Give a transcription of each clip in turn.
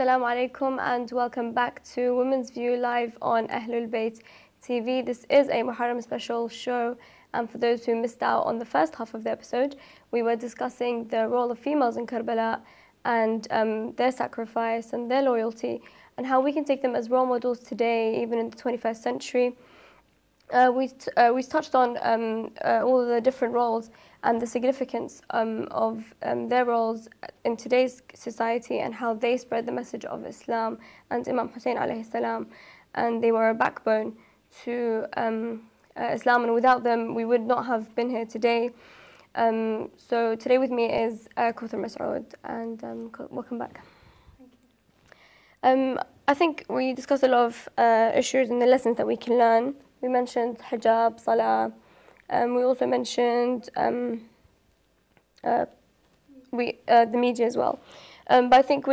Assalamu alaikum and welcome back to Women's View live on Ahlulbayt TV. This is a Muharram special show, and for those who missed out on the first half of the episode, we were discussing the role of females in Karbala and their sacrifice and their loyalty and how we can take them as role models today, even in the 21st century. We touched on all of the different roles and the significance of their roles in today's society and how they spread the message of Islam and Imam Hussein alayhi salam, and they were a backbone to Islam, and without them we would not have been here today. So today with me is Kawther Masood, and welcome back. Thank you. I think we discussed a lot of issues and the lessons that we can learn. We mentioned hijab, salah. We also mentioned the media as well. But I think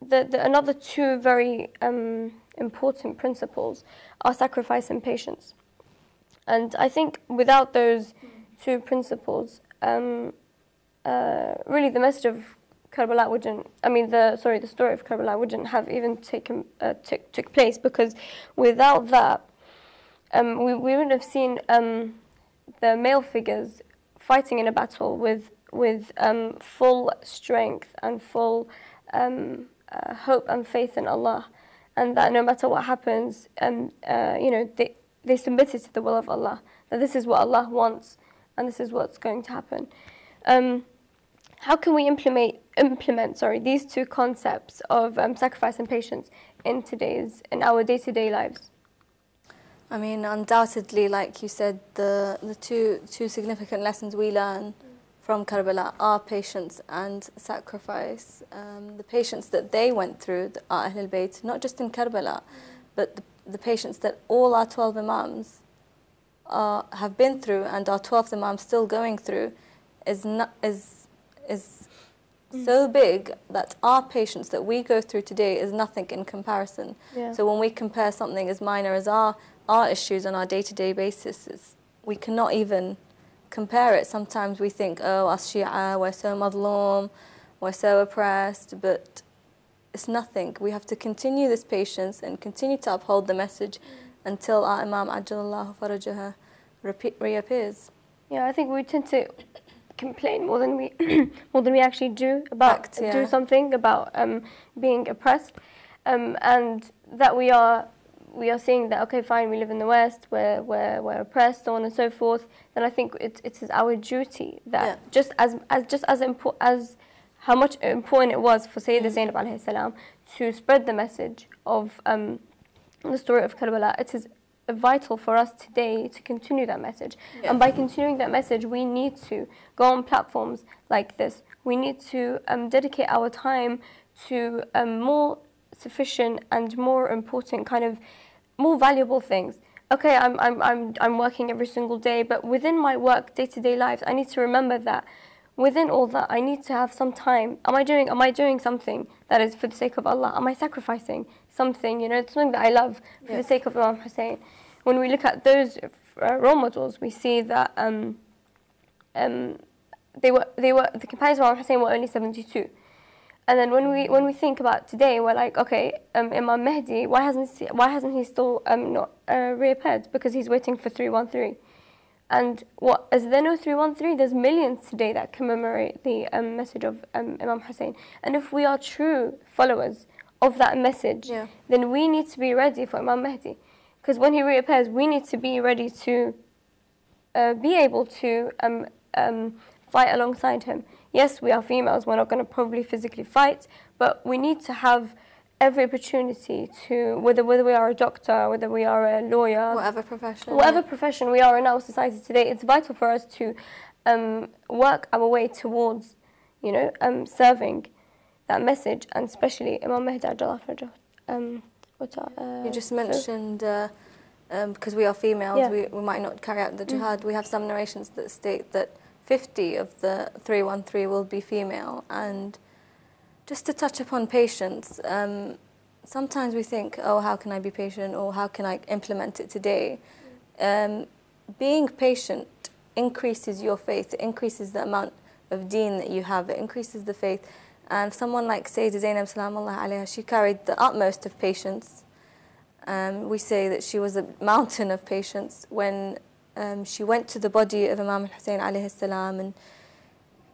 another two very important principles are sacrifice and patience. And I think without those two principles, really the message of Karbala wouldn't, the story of Karbala wouldn't have even took place, because without that, we wouldn't have seen the male figures fighting in a battle with full strength and full hope and faith in Allah, and that no matter what happens, they submitted to the will of Allah, that this is what Allah wants and this is what's going to happen. How can we implement these two concepts of sacrifice and patience in our day-to-day lives? Undoubtedly, like you said, the two significant lessons we learn from Karbala are patience and sacrifice. The patience that they went through, our Ahlulbayt, not just in Karbala, but the patience that all our 12 Imams have been through, and our 12th Imam still going through, is so big that our patience that we go through today is nothing in comparison. Yeah. So when we compare something as minor as our issues on our day-to-day basis, we cannot even compare it. Sometimes we think, oh, us Shia, we're so madloom, we're so oppressed, but it's nothing. We have to continue this patience and continue to uphold the message until our Imam Ajjalallahu Farajaha reappears. Yeah, I think we tend to complain more than we actually do about do something about being oppressed, and that we are seeing that, okay, fine, we live in the West, we're oppressed, so on and so forth. Then I think it's our duty that just as how much important it was for Sayyidina Zainab alayhi salam to spread the message of the story of Karbala, it is vital for us today to continue that message. Yeah. And by continuing that message, we need to go on platforms like this. We need to dedicate our time to more sufficient and more important, more valuable things. Okay, I'm working every single day, but within my work, day-to-day life, I need to remember that within all that, I need to have some time. Am I doing something that is for the sake of Allah? Am I sacrificing something, something that I love for the sake of Imam Hussein? When we look at those role models, we see that the companions of Imam Hussein were only 72. And then when we think about today, we're like, okay, Imam Mahdi, why hasn't he still not reappeared? Because he's waiting for 313. And what, is there no 313? There's millions today that commemorate the message of Imam Hussein. And if we are true followers of that message, then we need to be ready for Imam Mahdi. Because when he reappears, we need to be ready to be able to fight alongside him. Yes, we are females, we're not going to probably physically fight, but we need to have every opportunity to, whether we are a doctor, whether we are a lawyer, whatever profession we are in our society today, it's vital for us to work our way towards, serving that message, and especially Imam Mahdi Ajjalallahu Farajahu. You just mentioned, because we are females, we might not carry out the jihad. We have some narrations that state that 50 of the 313 will be female. And just to touch upon patience, sometimes we think, oh, how can I be patient, or how can I implement it today? Being patient increases your faith, it increases the amount of deen that you have, it increases the faith. And someone like Sayyidah Zainab Salamullah alayha, she carried the utmost of patience. We say that she was a mountain of patience when she went to the body of Imam al-Hussein alayhi salam, and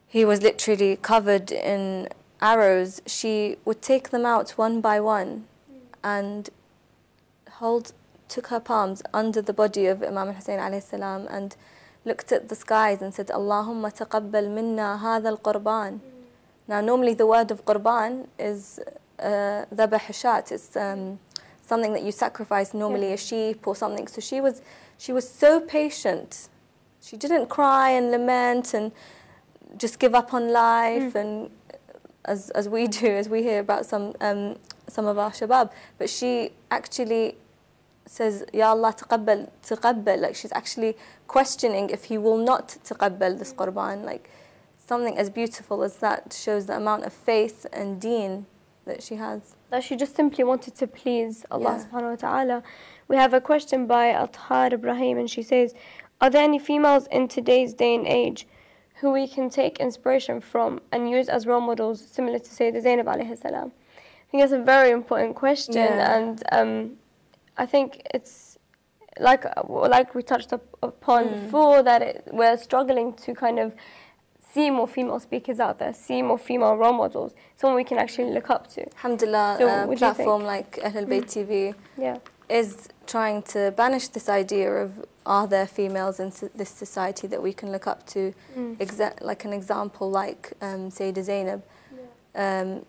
he was literally covered in arrows. She would take them out one by one and took her palms under the body of Imam al-Hussein alayhi salam and looked at the skies and said, Allahumma taqabbal minna hadha al-qurban. Now, normally the word of qurban is dhabah shat. It's something that you sacrifice, normally a sheep or something. So she was so patient. She didn't cry and lament and just give up on life, and as we do, as we hear about some of our shabab. But she actually says, Ya Allah, taqabbal. Like, she's actually questioning if he will not taqabbal this qurban. Like, something as beautiful as that shows the amount of faith and deen that she has. That she just simply wanted to please Allah subhanahu wa ta'ala. We have a question by Athar Ibrahim, and she says, are there any females in today's day and age who we can take inspiration from and use as role models similar to Sayyidah Zainab alayhi salam? I think that's a very important question, and I think it's like we touched upon before, that we're struggling to kind of see more female speakers out there, see more female role models, someone we can actually look up to. Alhamdulillah, a platform like Ahlulbayt TV is trying to banish this idea of, are there females in this society that we can look up to, like an example like Sayyidah Zainab.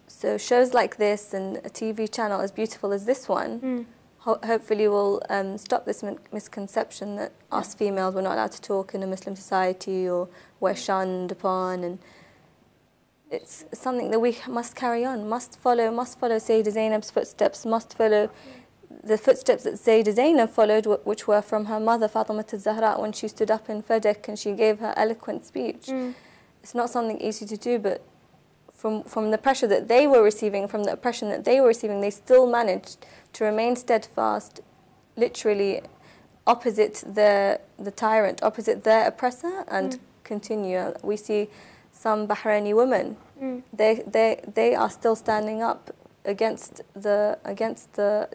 So shows like this and a TV channel as beautiful as this one hopefully will stop this misconception that us females, we're not allowed to talk in a Muslim society, or we're shunned upon, and it's something that we must carry on, must follow Sayyidah Zainab's footsteps, must follow the footsteps that Sayyidah Zainab followed, which were from her mother Fatima Zahra when she stood up in Fadak and she gave her eloquent speech. It's not something easy to do, but from the pressure that they were receiving, from the oppression that they were receiving, they still managed to remain steadfast, literally opposite the tyrant, opposite their oppressor, and continue. We see some Bahraini women, they are still standing up against the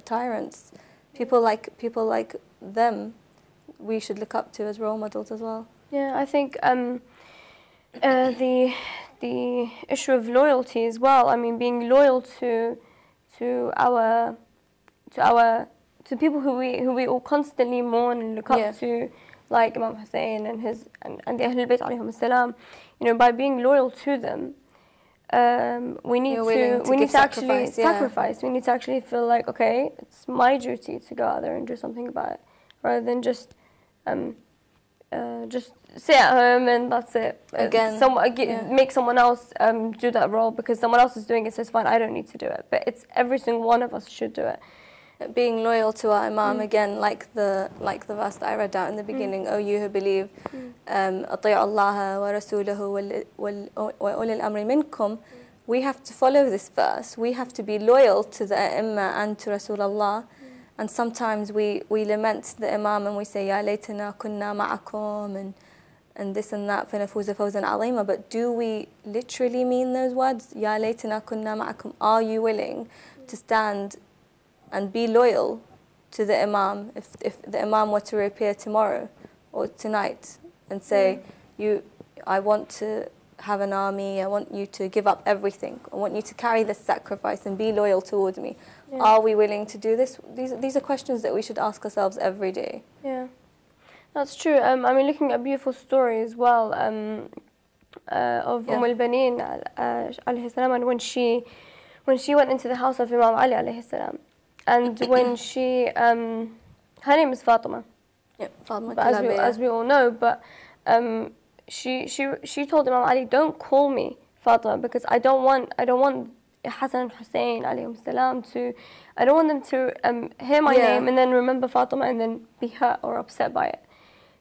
tyrants. People like them, we should look up to as role models as well. Yeah, I think the issue of loyalty as well. I mean, being loyal to people who we all constantly mourn and look up to, like Imam Hussein and the Ahlulbayt alayhim salam. You know, by being loyal to them, we need to actually sacrifice. We need to actually feel like, okay, it's my duty to go out there and do something about it, rather than just sit at home and that's it. Make someone else do that role because someone else is doing it, so it's fine, I don't need to do it. But it's every single one of us should do it. Being loyal to our Imam, again, like the verse that I read out in the beginning, O you who believe, أطيعوا الله ورسوله وأولي الأمر منكم. We have to follow this verse. We have to be loyal to the Imam and to Rasulullah. And sometimes we lament the Imam and we say, Ya laytana kunna ma'akum, and this and that, فنفوز فوزا عظيما. But do we literally mean those words? Ya laytana kunna ma'akum. Are you willing to stand and be loyal to the Imam if the Imam were to reappear tomorrow or tonight and say, I want to have an army, I want you to give up everything, I want you to carry this sacrifice and be loyal towards me. Are we willing to do this? These are questions that we should ask ourselves every day. Yeah, that's true. I mean, looking at a beautiful story as well of al-Banin alayhi salam, and when she went into the house of Imam Ali alayhi salam, and when she, her name is Fatima. Yeah, Fatima. As we all know, but she told Imam Ali, don't call me Fatima because I don't want Hassan and Hussein alayhim salam I don't want them to hear my name and then remember Fatima and then be hurt or upset by it.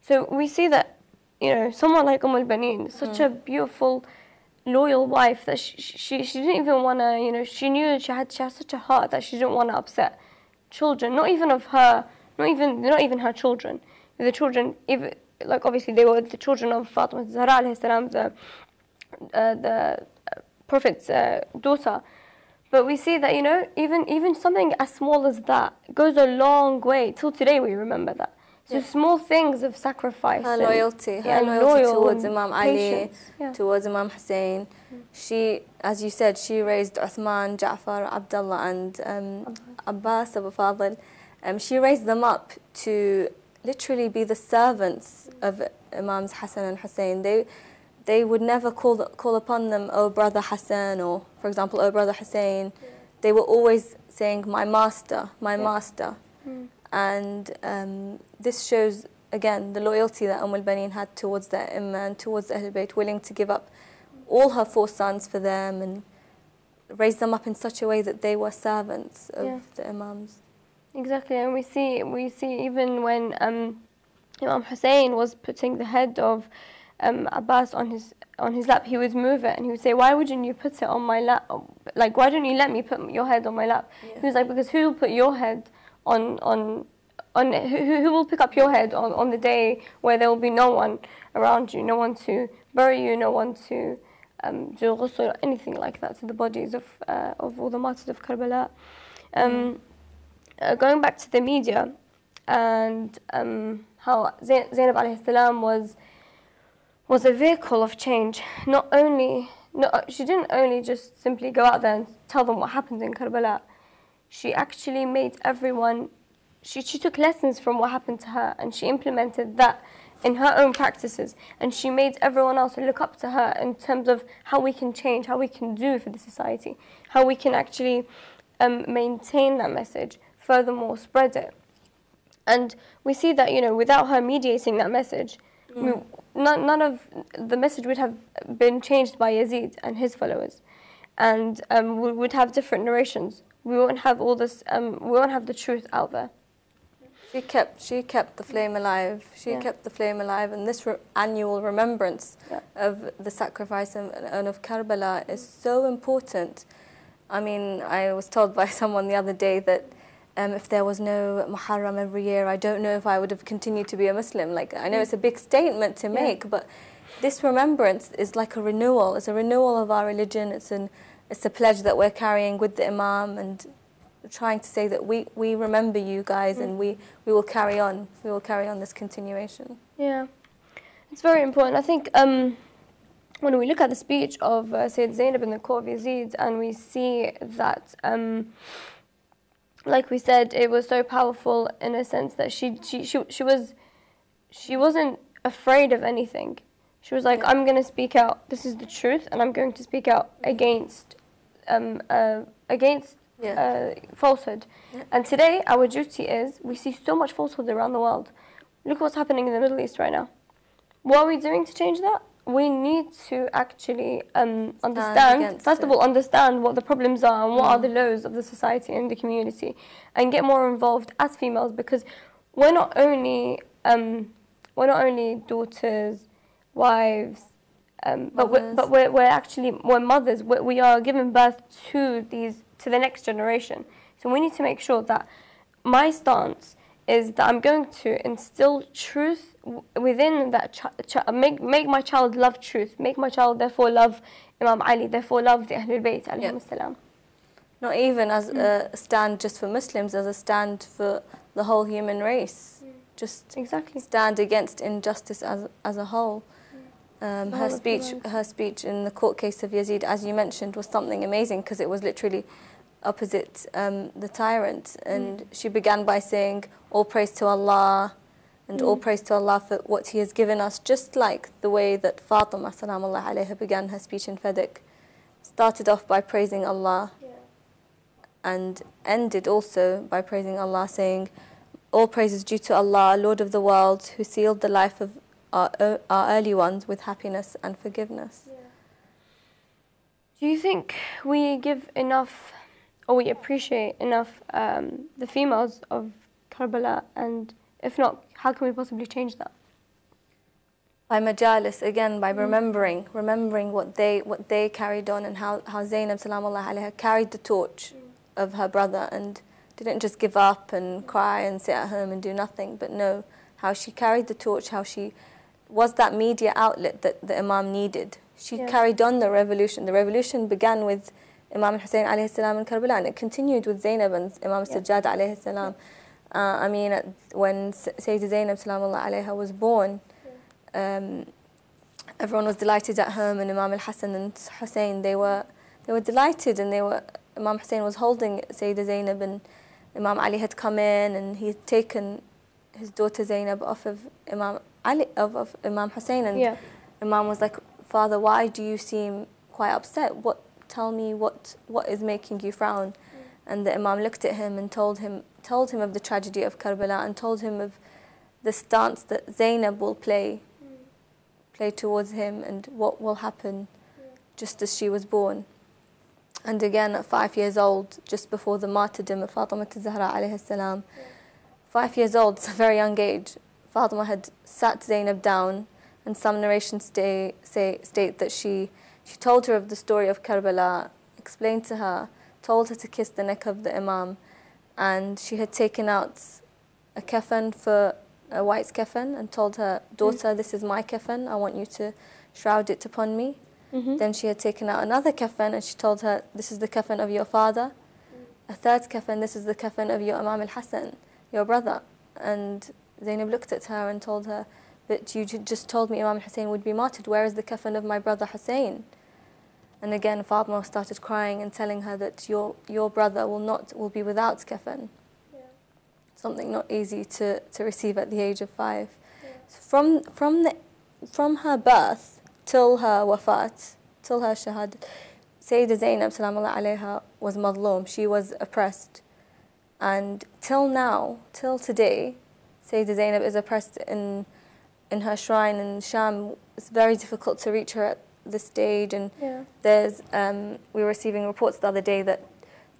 So we see that, you know, someone like al-Banin, such a beautiful, loyal wife that she didn't even want to, you know, she knew she had such a heart that she didn't want to upset children, not even of her, not even her children. The children, even, like obviously they were the children of Fatima Zahra alayhi salam, Prophet's daughter. But we see that, you know, even something as small as that goes a long way. Till today we remember that. So small things of sacrifice. Her loyalty towards Imam Ali, towards Imam Hussein. She, as you said, she raised Uthman, Ja'far, Abdullah and Abbas, Abu Fadl. She raised them up to literally be the servants of Imams Hassan and Hussein. They would never call upon them, oh brother Hassan, or for example, oh brother Hussein. They were always saying, my master, my master. And this shows, again, the loyalty that Al-Baneen had towards their Imam and towards Ahlulbayt, willing to give up all her 4 sons for them and raise them up in such a way that they were servants of the Imams. Exactly, and we see even when Imam Hussein was putting the head of Abbas on his lap, he would move it and he would say, why wouldn't you put it on my lap? Like, why don't you let me put your head on my lap? He was like, because who will put your head on who will pick up your head on the day where there will be no one around you, no one to bury you, no one to do ghusl or anything like that to the bodies of all the martyrs of Karbala. Going back to the media and how Zainab alayhi salam was a vehicle of change. She didn't only just simply go out there and tell them what happened in Karbala. She actually made everyone, she took lessons from what happened to her and she implemented that in her own practices, and she made everyone else look up to her in terms of how we can change, how we can do for the society, how we can actually maintain that message, furthermore spread it. And we see that, you know, without her mediating that message, none of the message would have been changed by Yazid and his followers, and we would have different narrations. We won't have all this. We won't have the truth out there. She kept the flame alive. She kept the flame alive, and this annual remembrance of the sacrifice and of Karbala is so important. I mean, I was told by someone the other day that if there was no Muharram every year, I don't know if I would have continued to be a Muslim. Like, I know it's a big statement to make, but this remembrance is like a renewal. It's a renewal of our religion. It's a pledge that we're carrying with the Imam and trying to say that we remember you guys and we will carry on. We will carry on this continuation. Yeah, it's very important. I think when we look at the speech of Sayyid Zainab in the court of Yazid, and we see that, like we said, it was so powerful in a sense that she wasn't afraid of anything. She was like, I'm going to speak out. This is the truth, and I'm going to speak out against falsehood. And today, our duty is, we see so much falsehood around the world. Look what's happening in the Middle East right now. What are we doing to change that? We need to actually understand, first of all, understand what the problems are and what are the lows of the society and the community, and get more involved as females, because we're not only daughters, wives, but we're mothers. We are giving birth to the next generation. So we need to make sure that my stance is that I'm going to instill truth within that make my child love truth, make my child therefore love Imam Ali, therefore love the Ahlulbayt alayhim salam. Not even as a stand just for Muslims, as a stand for the whole human race. Just stand against injustice as a whole. Her speech in the court case of Yazid, as you mentioned, was something amazing, because it was literally opposite the tyrant, and she began by saying, all praise to Allah, and all praise to Allah for what He has given us, just like the way that Fatima salamullah alayha began her speech in Fadak. Started off by praising Allah and ended also by praising Allah, saying, all praise is due to Allah, Lord of the world, who sealed the life of our early ones with happiness and forgiveness. Do you think we give enough, or we appreciate enough the females of Karbala, and if not, how can we possibly change that? By majalis, again, by remembering what they carried on, and how Zainab salamullah alayha carried the torch of her brother and didn't just give up and cry and sit at home and do nothing, but no, how she carried the torch, how she was that media outlet that the Imam needed. she carried on the revolution. The revolution began with Imam al-Hussein alayhi salam in Karbala, and it continued with Zainab and Imam al-Sajjad alayhi salam. I mean, when Sayyidah Zainab salamullah alayha was born, everyone was delighted at home, and Imam al-Hassan and Hussein, they were delighted, and Imam Hussein was holding Sayyidah Zainab, and Imam Ali had come in, and he had taken his daughter Zainab off of Imam Ali, of Imam Hussein, and Imam was like, "Father, why do you seem quite upset? Tell me what is making you frown?" And the Imam looked at him and told him of the tragedy of Karbala, and told him of the stance that Zainab will play towards him, and what will happen just as she was born. And again, at 5 years old, just before the martyrdom of Fatima Zahra alayhi salam, 5 years old, it's a very young age, Fatima had sat Zainab down, and some narrations state that she told her of the story of Karbala, explained to her, told her to kiss the neck of the Imam, and she had taken out a kafan, for a white kafan, and told her, "Daughter, this is my kafan, I want you to shroud it upon me." Then she had taken out another kafan, and she told her, "This is the kafan of your father." A third kafan, "This is the kafan of your Imam al-Hassan, your brother." And Zainab looked at her and told her, "But you just told me Imam al-Hussein would be martyred. Where is the kafan of my brother Hussein?" And again, Fatima started crying and telling her that your brother will be without kafan. Something not easy to receive at the age of 5. So from her birth till her wafat, till her shahad, Sayyidah Zainab salamullah alayha was madloom. She was oppressed. And till now, till today, Sayyidah Zainab is oppressed in her shrine in Sham. It's very difficult to reach her at this stage. And there's we were receiving reports the other day that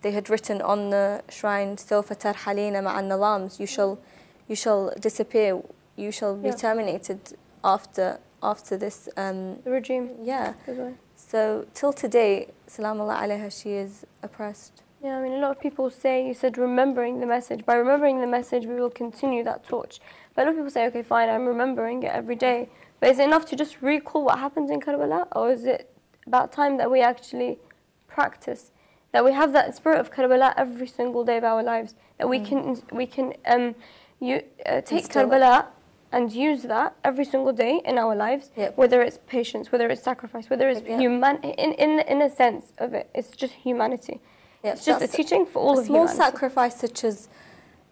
they had written on the shrine, "Sawfa tarhalina ma'a an-nizams." You shall disappear. You shall be terminated after this the regime. So till today, salamullah alayha, she is oppressed. I mean, a lot of people say, you said remembering the message. By remembering the message, we will continue that torch. But a lot of people say, okay, fine, I'm remembering it every day. But is it enough to just recall what happens in Karbala? Or is it about time that we actually practice, that we have that spirit of Karbala every single day of our lives, that we can take Karbala and use that every single day in our lives, whether it's patience, whether it's sacrifice, whether it's in a sense of it, it's just humanity. It's just a teaching for all of humanity. Small sacrifice, such as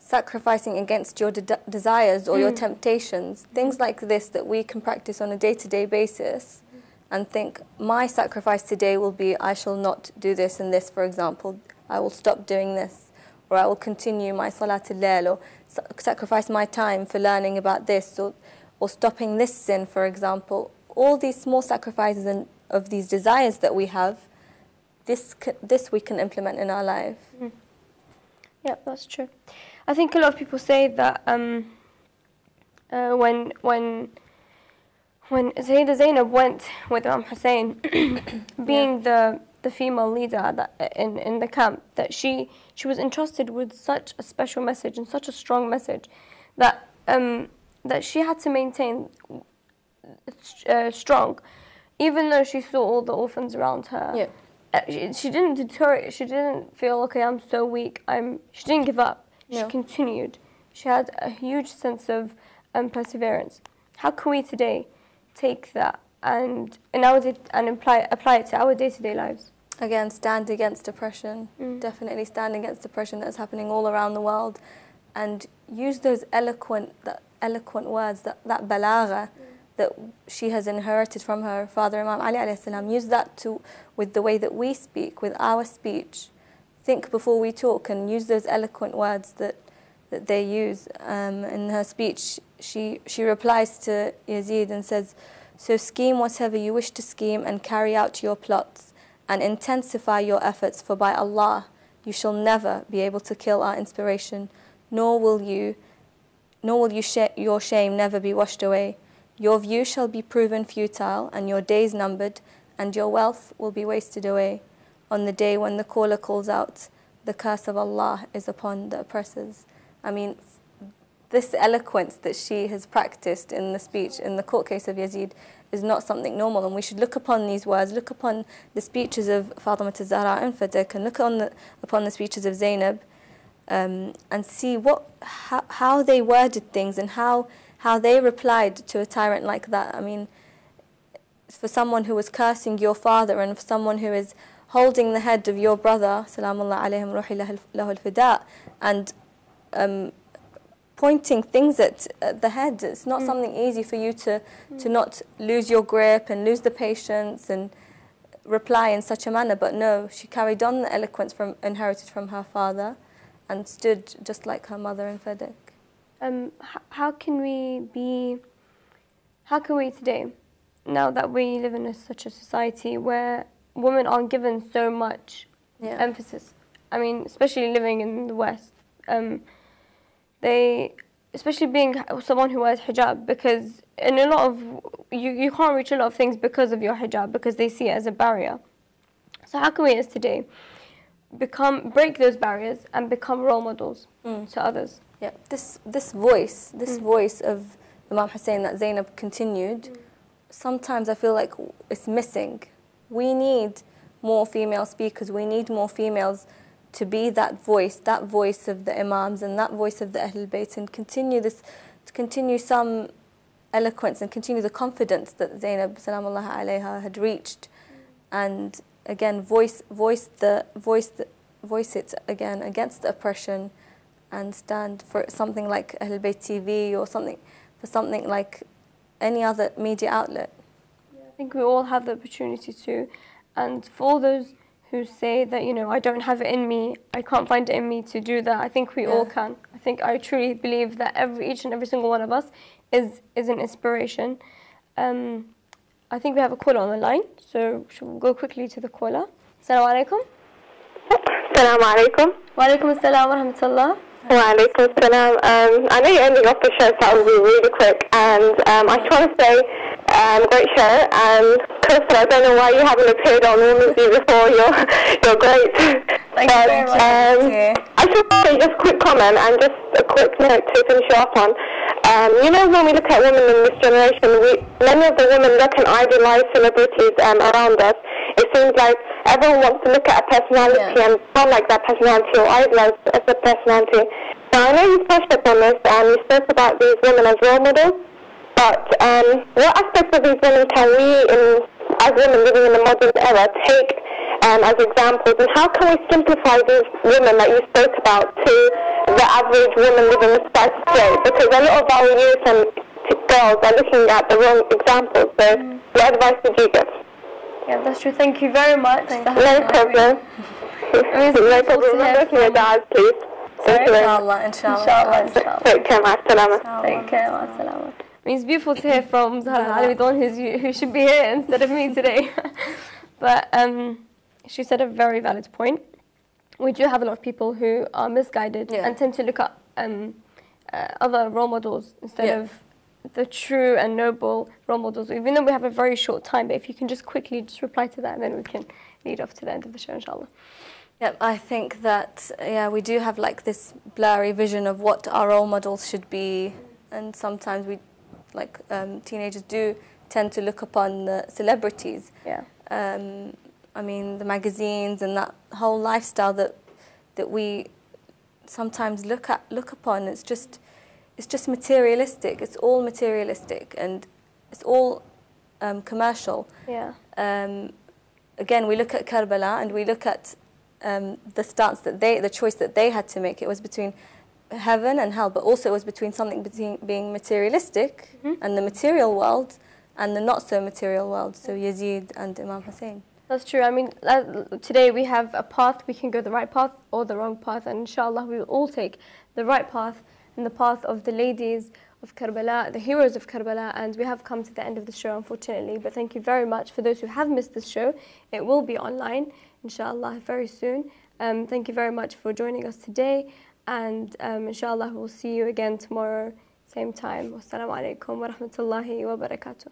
sacrificing against your desires or your temptations, things like this that we can practice on a day-to-day basis, and think, my sacrifice today will be, I shall not do this and this, for example. I will stop doing this, or I will continue my salat al-layl, or sacrifice my time for learning about this, or stopping this sin, for example. All these small sacrifices of these desires that we have, this we can implement in our life. Yeah, that's true. I think a lot of people say that when Sayyidah Zainab went with Imam Hussein, being the female leader in the camp, that she was entrusted with such a special message and such a strong message that she had to maintain strong, even though she saw all the orphans around her. She didn't deteriorate. She didn't feel, okay, I'm so weak. She didn't give up. She continued. She had a huge sense of perseverance. How can we today take that and apply it to our day-to-day lives? Again, stand against oppression. Definitely stand against oppression that's happening all around the world, and use those eloquent words, that balagha that she has inherited from her father Imam Ali alayhi salam. Use that with the way that we speak, with our speech. Think before we talk, and use those eloquent words that they use. In her speech, she replies to Yazid and says, "So scheme whatever you wish to scheme, and carry out your plots, and intensify your efforts, for by Allah, you shall never be able to kill our inspiration, nor will your shame never be washed away. Your view shall be proven futile, and your days numbered, and your wealth will be wasted away. On the day when the caller calls out, the curse of Allah is upon the oppressors." I mean, this eloquence that she has practiced in the speech, in the court case of Yazid, is not something normal. And we should look upon these words, look upon the speeches of Fatima Zahra and Fadak, and look upon the speeches of Zainab, and see how they worded things and how they replied to a tyrant like that. I mean, for someone who was cursing your father, and for someone who is holding the head of your brother, Salamullah alayhim ruhi lahu al-fida, and pointing things at the head. It's not something easy for you to not lose your grip and lose the patience and reply in such a manner. But no, she carried on the eloquence inherited from her father and stood just like her mother in Fadak. How can we today, now that we live in such a society where women aren't given so much emphasis? I mean, especially living in the West, especially being someone who wears hijab, because in a lot of, you can't reach a lot of things because of your hijab, because they see it as a barrier. So how can we as today break those barriers and become role models to others? Yeah, this voice of Imam Hussein that Zainab continued, sometimes I feel like it's missing. We need more female speakers. We need more females to be that voice of the Imams and that voice of the Ahlulbayt, and continue some eloquence and continue the confidence that Zainab Salamullah alayha had reached, and again voice it again against the oppression, and stand for something like Ahlulbayt TV or something like any other media outlet. Yeah, I think we all have the opportunity to, and for all those who say that, you know, I don't have it in me, I can't find it in me to do that, I think we all can. I truly believe that each and every single one of us is an inspiration. I think we have a caller on the line, so should we go quickly to the caller? Assalamu alaikum. Assalamu alaikum. Wa alaikum assalam wa rahmatullah. Wa alaikum assalam. I know you're ending off the show, so I'll be really quick. And I just want to say, great show. And Kawther, I don't know why you haven't appeared on Women's View before. You're great. Thank you very much. I just want to say just a quick comment and just a quick note to finish off on. You know, when we look at women in this generation, many of the women look and idolize celebrities around us. It seems like everyone wants to look at a personality and sound like that personality or idolize as a personality. Now, I know you touched upon this and you spoke about these women as role models, but what aspects of these women can we, as women living in the modern era, take as examples, and how can we simplify these women that you spoke about to the average woman living in society today? Because a lot of our youth and girls are looking at the wrong examples. So what advice would you give? Yeah, that's true. Thank you very much. No problem. No problem. Remember your dad, please. Inshallah. Take care, ma'as-salama. Take care, ma'as-salama. I mean, it's beautiful to hear from Zahra, the one who should be here instead of me today. But she said a very valid point. We do have a lot of people who are misguided and tend to look at other role models instead of the true and noble role models, even though we have a very short time. But if you can just quickly reply to that, and then we can lead off to the end of the show, inshallah. Yep, I think that, we do have like this blurry vision of what our role models should be, and sometimes we, like teenagers do tend to look upon the celebrities. Yeah. I mean, the magazines and that whole lifestyle that we sometimes look upon. It's just materialistic. It's all materialistic, and it's all commercial. Yeah. Again, we look at Karbala and we look at the stance that the choice that they had to make. It was between heaven and hell, but also it was between something being materialistic and the material world, and the not so material world. So Yazid and Imam Hussein. That's true. I mean, today we have a path. We can go the right path or the wrong path, and inshallah we will all take the right path and the path of the ladies of Karbala, the heroes of Karbala. And we have come to the end of the show, unfortunately. But thank you very much for those who have missed this show. It will be online, inshallah, very soon. Thank you very much for joining us today, and inshallah we'll see you again tomorrow, same time. Wassalamu alaikum wa rahmatullahi wa barakatuh.